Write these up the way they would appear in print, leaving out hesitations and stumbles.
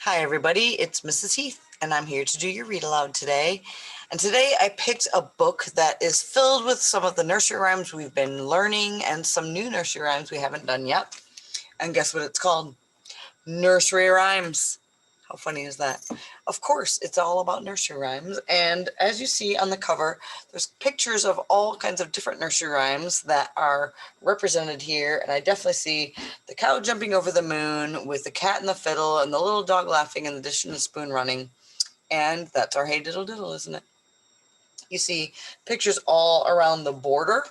Hi everybody, it's Mrs. Heath and I'm here to do your read aloud today. And today I picked a book that is filled with some of the nursery rhymes we've been learning and some new nursery rhymes we haven't done yet. And guess what it's called? Nursery Rhymes. How funny is that? Of course, it's all about nursery rhymes. And as you see on the cover, there's pictures of all kinds of different nursery rhymes that are represented here. And I definitely see the cow jumping over the moon with the cat and the fiddle and the little dog laughing and the dish and the spoon running. And that's our Hey Diddle Diddle, isn't it? You see pictures all around the border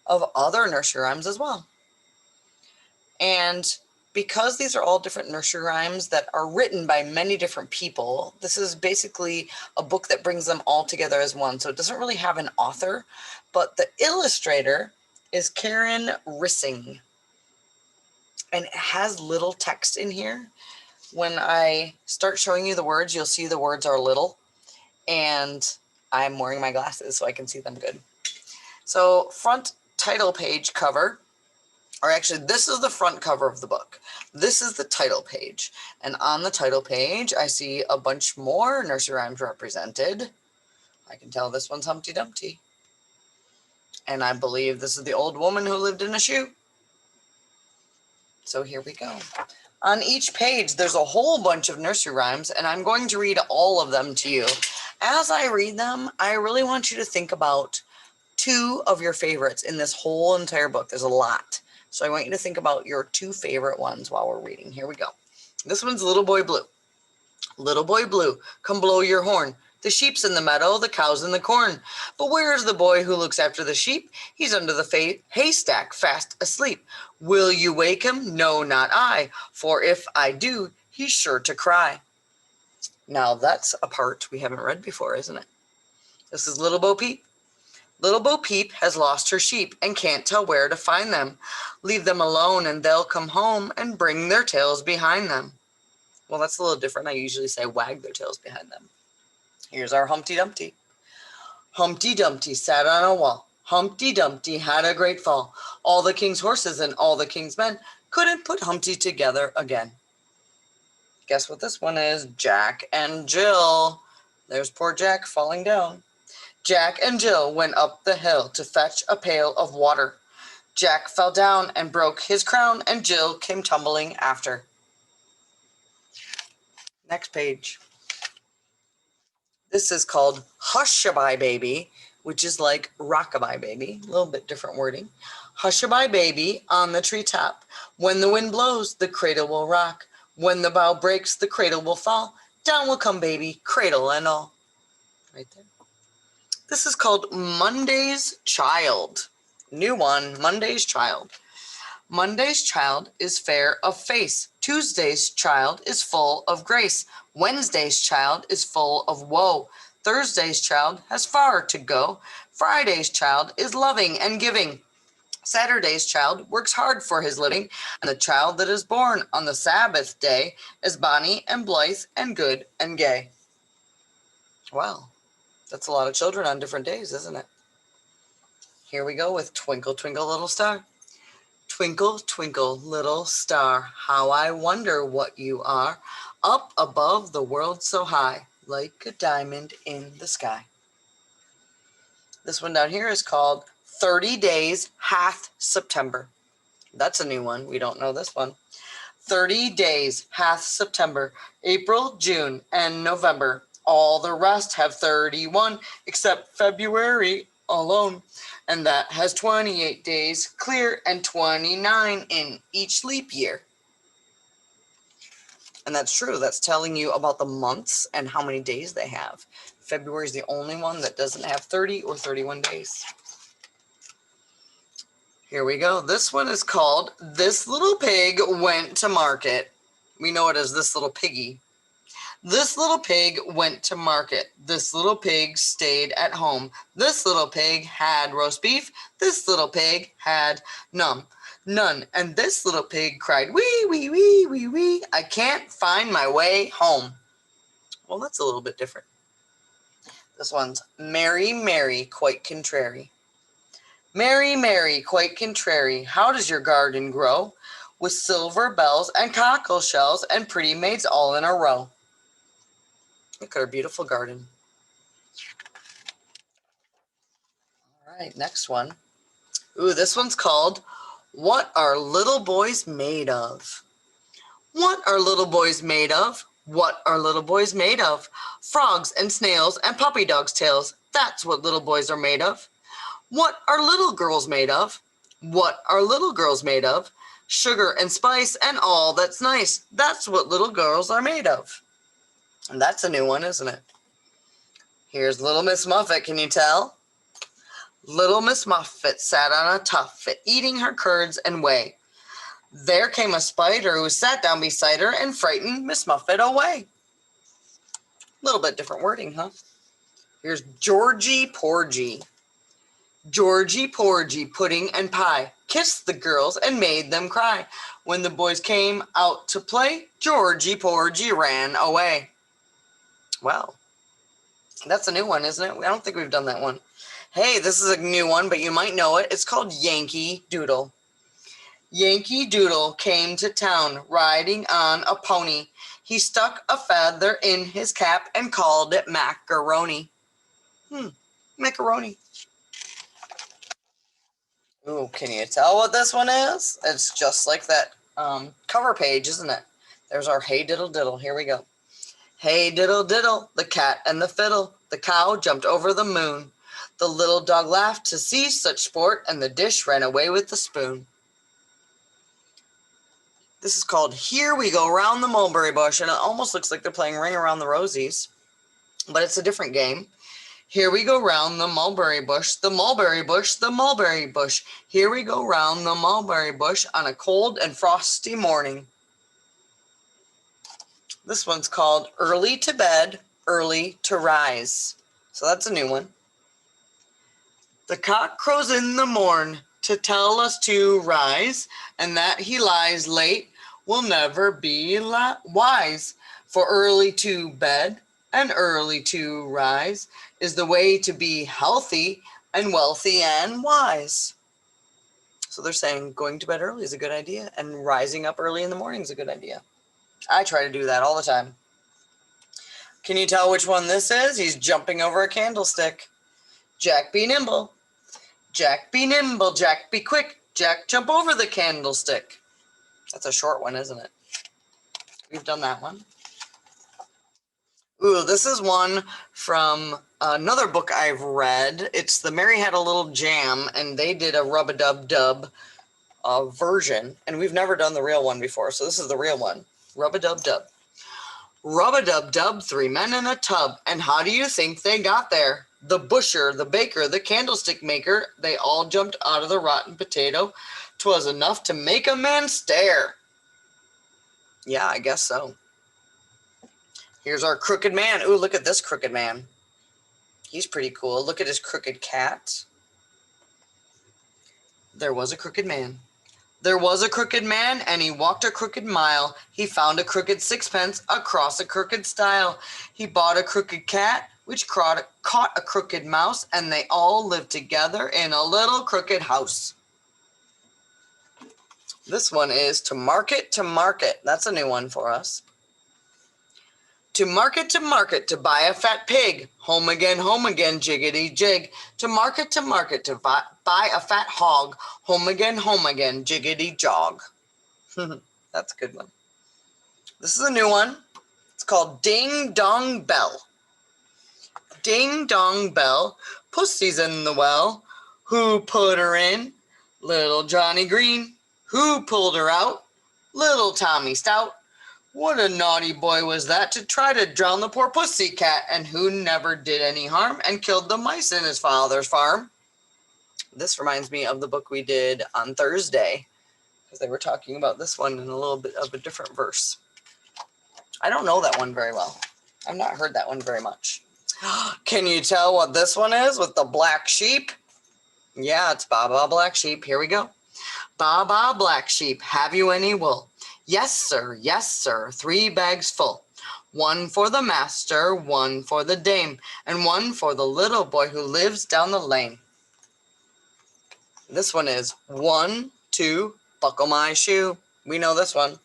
of other nursery rhymes as well. And because these are all different nursery rhymes that are written by many different people, this is basically a book that brings them all together as one. So it doesn't really have an author, but the illustrator is Karen Rissing. And it has little text in here. When I start showing you the words, you'll see the words are little. And I'm wearing my glasses so I can see them good. So front title page cover. Or actually, this is the front cover of the book. This is the title page. And on the title page, I see a bunch more nursery rhymes represented. I can tell this one's Humpty Dumpty. And I believe this is the old woman who lived in a shoe. So here we go. On each page, there's a whole bunch of nursery rhymes, and I'm going to read all of them to you. As I read them, I really want you to think about two of your favorites in this whole entire book. There's a lot. So I want you to think about your two favorite ones while we're reading. Here we go. This one's Little Boy Blue. Little Boy Blue, come blow your horn. The sheep's in the meadow, the cow's in the corn. But where is the boy who looks after the sheep? He's under the haystack, fast asleep. Will you wake him? No, not I. For if I do, he's sure to cry. Now that's a part we haven't read before, isn't it? This is Little Bo Peep. Little Bo Peep has lost her sheep and can't tell where to find them. Leave them alone and they'll come home and bring their tails behind them. Well, that's a little different. I usually say wag their tails behind them. Here's our Humpty Dumpty. Humpty Dumpty sat on a wall. Humpty Dumpty had a great fall. All the king's horses and all the king's men couldn't put Humpty together again. Guess what this one is? Jack and Jill. There's poor Jack falling down. Jack and Jill went up the hill to fetch a pail of water. Jack fell down and broke his crown, and Jill came tumbling after. Next page. This is called Hush-a-bye Baby, which is like Rock-a-bye Baby, a little bit different wording. Hush-a-bye baby on the treetop. When the wind blows, the cradle will rock. When the bough breaks, the cradle will fall. Down will come baby, cradle and all. Right there. This is called Monday's Child. New one, Monday's Child. Monday's child is fair of face. Tuesday's child is full of grace. Wednesday's child is full of woe. Thursday's child has far to go. Friday's child is loving and giving. Saturday's child works hard for his living. And the child that is born on the Sabbath day is bonny and blithe and good and gay. Wow. That's a lot of children on different days, isn't it? Here we go with Twinkle, Twinkle, Little Star. Twinkle, twinkle, little star, how I wonder what you are, up above the world so high, like a diamond in the sky. This one down here is called 30 Days Hath September. That's a new one. We don't know this one. 30 days hath September, April, June, and November. All the rest have 31, except February alone, and that has 28 days clear and 29 in each leap year. And that's true. That's telling you about the months and how many days they have. February is the only one that doesn't have 30 or 31 days. Here we go. This one is called This Little Pig Went to Market. We know it as This Little Piggy. This little pig went to market. This little pig stayed at home. This little pig had roast beef. This little pig had none. And this little pig cried, wee, wee, wee, wee, wee. I can't find my way home. Well, that's a little bit different. This one's Mary, Mary, quite contrary. Mary, Mary, quite contrary. How does your garden grow? With silver bells and cockle shells and pretty maids all in a row. Look at our beautiful garden. All right, next one. Ooh, this one's called What Are Little Boys Made Of? What are little boys made of? What are little boys made of? Frogs and snails and puppy dogs' tails. That's what little boys are made of. What are little girls made of? What are little girls made of? Sugar and spice and all that's nice. That's what little girls are made of. And that's a new one, isn't it? Here's Little Miss Muffet, can you tell? Little Miss Muffet sat on a tuffet, eating her curds and whey. There came a spider who sat down beside her and frightened Miss Muffet away. A little bit different wording, huh? Here's Georgie Porgy. Georgie Porgy, pudding and pie, kissed the girls and made them cry. When the boys came out to play, Georgie Porgy ran away. Wow. That's a new one, isn't it? I don't think we've done that one. Hey, this is a new one, but you might know it. It's called Yankee Doodle. Yankee Doodle came to town riding on a pony. He stuck a feather in his cap and called it macaroni. Macaroni. Ooh, can you tell what this one is? It's just like that cover page, isn't it? There's our Hey Diddle Diddle. Here we go. Hey diddle diddle, the cat and the fiddle. The cow jumped over the moon. The little dog laughed to see such sport, and the dish ran away with the spoon. This is called Here We Go Round the Mulberry Bush, and it almost looks like they're playing Ring Around the Rosies, but it's a different game. Here we go round the mulberry bush, the mulberry bush, the mulberry bush. Here we go round the mulberry bush on a cold and frosty morning. This one's called Early to Bed, Early to Rise. So that's a new one. The cock crows in the morn to tell us to rise, and that he lies late will never be wise. For early to bed and early to rise is the way to be healthy and wealthy and wise. So they're saying going to bed early is a good idea, and rising up early in the morning is a good idea. I try to do that all the time. Can you tell which one this is? He's jumping over a candlestick. Jack be nimble. Jack be nimble, Jack be quick. Jack jump over the candlestick. That's a short one, isn't it? We've done that one. Ooh, this is one from another book I've read. It's The Mary Had a Little Jam, and they did a rub-a-dub-dub version, and we've never done the real one before, so this is the real one. Rub-a-dub-dub. Rub-a-dub-dub, 3 men in a tub, and how do you think they got there? The busher, the baker, the candlestick maker, they all jumped out of the rotten potato. 'Twas enough to make a man stare. Yeah, I guess so. Here's our crooked man. Ooh, look at this crooked man. He's pretty cool. Look at his crooked cat. There was a crooked man. There was a crooked man, and he walked a crooked mile. He found a crooked sixpence across a crooked stile. He bought a crooked cat, which caught a crooked mouse, and they all lived together in a little crooked house. This one is to market, That's a new one for us. To market, to buy a fat pig. Home again, jiggity jig. To market, to buy a fat hog. Home again, jiggity jog. That's a good one. This is a new one. It's called Ding Dong Bell. Ding Dong Bell, pussy's in the well. Who put her in? Little Johnny Green. Who pulled her out? Little Tommy Stout. What a naughty boy was that to try to drown the poor pussy cat, and who never did any harm and killed the mice in his father's farm. This reminds me of the book we did on Thursday, because they were talking about this one in a little bit of a different verse. I don't know that one very well. I've not heard that one very much. Can you tell what this one is with the black sheep? Yeah, it's Baba Black Sheep. Here we go. Baba Black Sheep, have you any wool? Yes, sir, 3 bags full. 1 for the master, 1 for the dame, and 1 for the little boy who lives down the lane. This one is 1, 2, buckle my shoe. We know this one.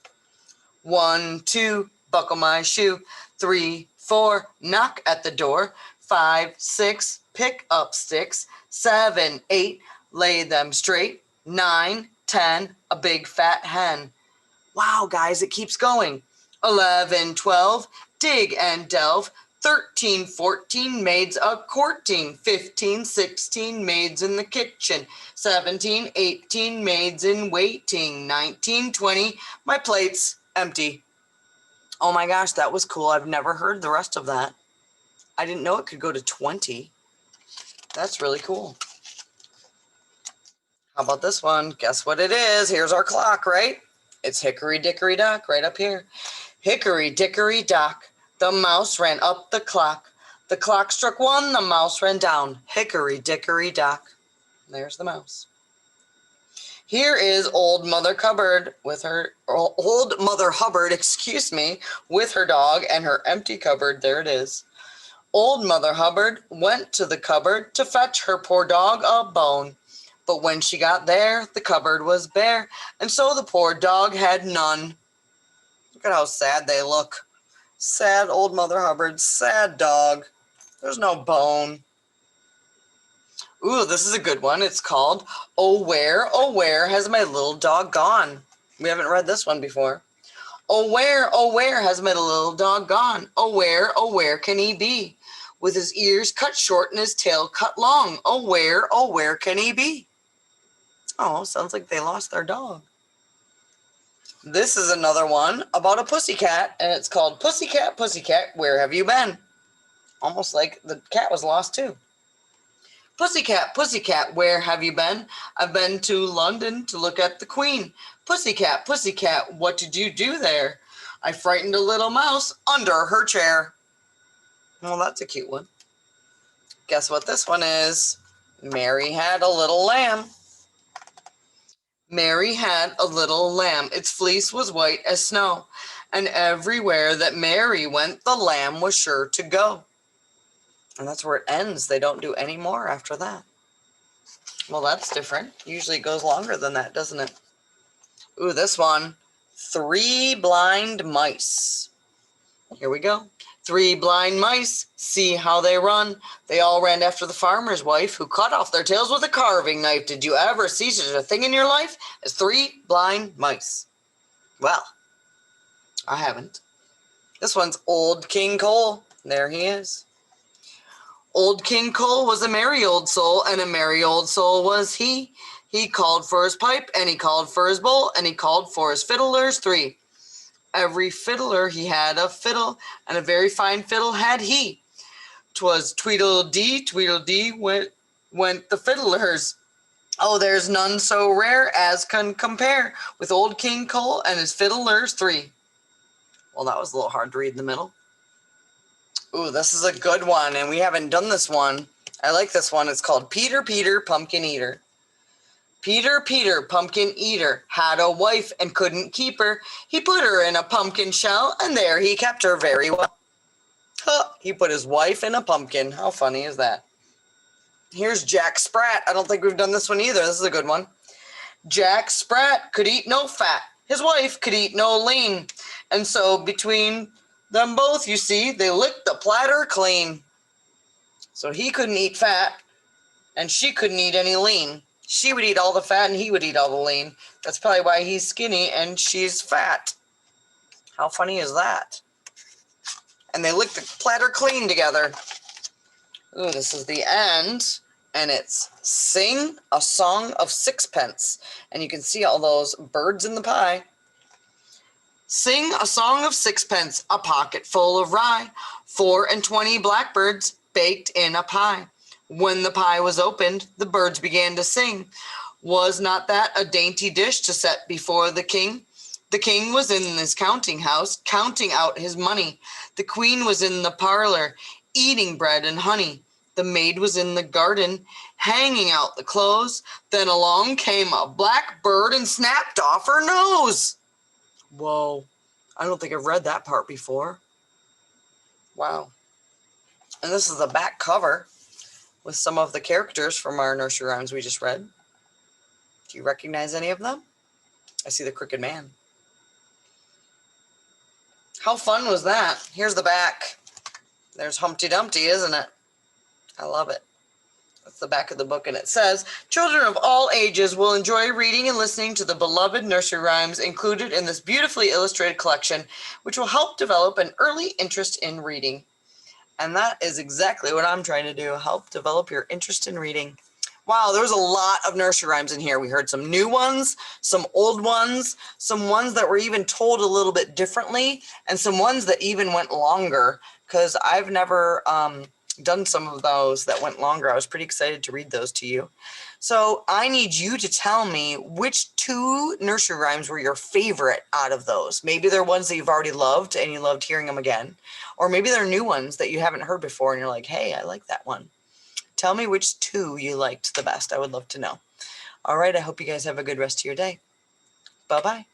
1, 2, buckle my shoe. 3, 4, knock at the door. 5, 6, pick up sticks. 7, 8, lay them straight. 9, 10, a big fat hen. Wow, guys, it keeps going. 11, 12, dig and delve. 13, 14, maids a-courting. 15, 16, maids in the kitchen. 17, 18, maids in waiting. 19, 20, my plate's empty. Oh my gosh, that was cool. I've never heard the rest of that. I didn't know it could go to 20. That's really cool. How about this one? Guess what it is? Here's our clock, right? It's Hickory Dickory Dock right up here. Hickory Dickory Dock, the mouse ran up the clock. The clock struck 1, the mouse ran down. Hickory Dickory Dock. There's the mouse. Here is Old Mother Hubbard, with her dog and her empty cupboard. There it is. Old Mother Hubbard went to the cupboard to fetch her poor dog a bone. But when she got there, the cupboard was bare, and so the poor dog had none. Look at how sad they look. Sad old Mother Hubbard, sad dog. There's no bone. Ooh, this is a good one. It's called Oh Where Has My Little Dog Gone? We haven't read this one before. Oh, where has my little dog gone? Oh, where can he be? With his ears cut short and his tail cut long. Oh, where can he be? Oh, sounds like they lost their dog. This is another one about a pussycat, and it's called Pussycat, Pussycat, Where Have You Been? Almost like the cat was lost too. Pussycat, Pussycat, where have you been? I've been to London to look at the Queen. Pussycat, Pussycat, what did you do there? I frightened a little mouse under her chair. Well, that's a cute one. Guess what this one is? Mary had a little lamb. Mary had a little lamb. Its fleece was white as snow, and everywhere that Mary went, the lamb was sure to go. And that's where it ends. They don't do any more after that. Well, that's different. Usually it goes longer than that, doesn't it? Ooh, this one. 3 blind mice. Here we go. 3 blind mice, see how they run. They all ran after the farmer's wife, who cut off their tails with a carving knife. Did you ever see such a thing in your life as 3 blind mice? Well, I haven't. This one's Old King Cole. There he is. Old King Cole was a merry old soul, and a merry old soul was he. He called for his pipe, and he called for his bowl, and he called for his fiddlers 3. Every fiddler he had a fiddle, and a very fine fiddle had he. 'Twas tweedledee, tweedledee went the fiddlers. Oh, there's none so rare as can compare with Old King Cole and his fiddlers 3. Well, that was a little hard to read in the middle. Ooh, this is a good one, and we haven't done this one. I like this one. It's called Peter, Peter, Pumpkin Eater. Peter, Peter, Pumpkin Eater, had a wife and couldn't keep her. He put her in a pumpkin shell, and there he kept her very well. Huh, he put his wife in a pumpkin. How funny is that? Here's Jack Sprat. I don't think we've done this one either. This is a good one. Jack Sprat could eat no fat. His wife could eat no lean. And so between them both, you see, they licked the platter clean. So he couldn't eat fat, and she couldn't eat any lean. She would eat all the fat, and he would eat all the lean. That's probably why he's skinny, and she's fat. How funny is that? And they licked the platter clean together. Ooh, this is the end, and it's Sing a Song of Sixpence. And you can see all those birds in the pie. Sing a song of sixpence, a pocket full of rye, 24 blackbirds baked in a pie. When the pie was opened, the birds began to sing. Was not that a dainty dish to set before the king? The king was in his counting house, counting out his money. The queen was in the parlor, eating bread and honey. The maid was in the garden, hanging out the clothes. Then along came a black bird and snapped off her nose. Whoa, I don't think I've read that part before. Wow. And this is the back cover with some of the characters from our nursery rhymes we just read. Do you recognize any of them? I see the Crooked Man. How fun was that? Here's the back. There's Humpty Dumpty, isn't it? I love it. That's the back of the book, and it says, children of all ages will enjoy reading and listening to the beloved nursery rhymes included in this beautifully illustrated collection, which will help develop an early interest in reading. And that is exactly what I'm trying to do, help develop your interest in reading. Wow, there was a lot of nursery rhymes in here. We heard some new ones, some old ones, some ones that were even told a little bit differently, and some ones that even went longer, because I've never done some of those that went longer. I was pretty excited to read those to you. So I need you to tell me which 2 nursery rhymes were your favorite out of those. Maybe they're ones that you've already loved and you loved hearing them again. Or maybe they're new ones that you haven't heard before and you're like, hey, I like that one. Tell me which 2 you liked the best. I would love to know. All right, I hope you guys have a good rest of your day. Bye-bye.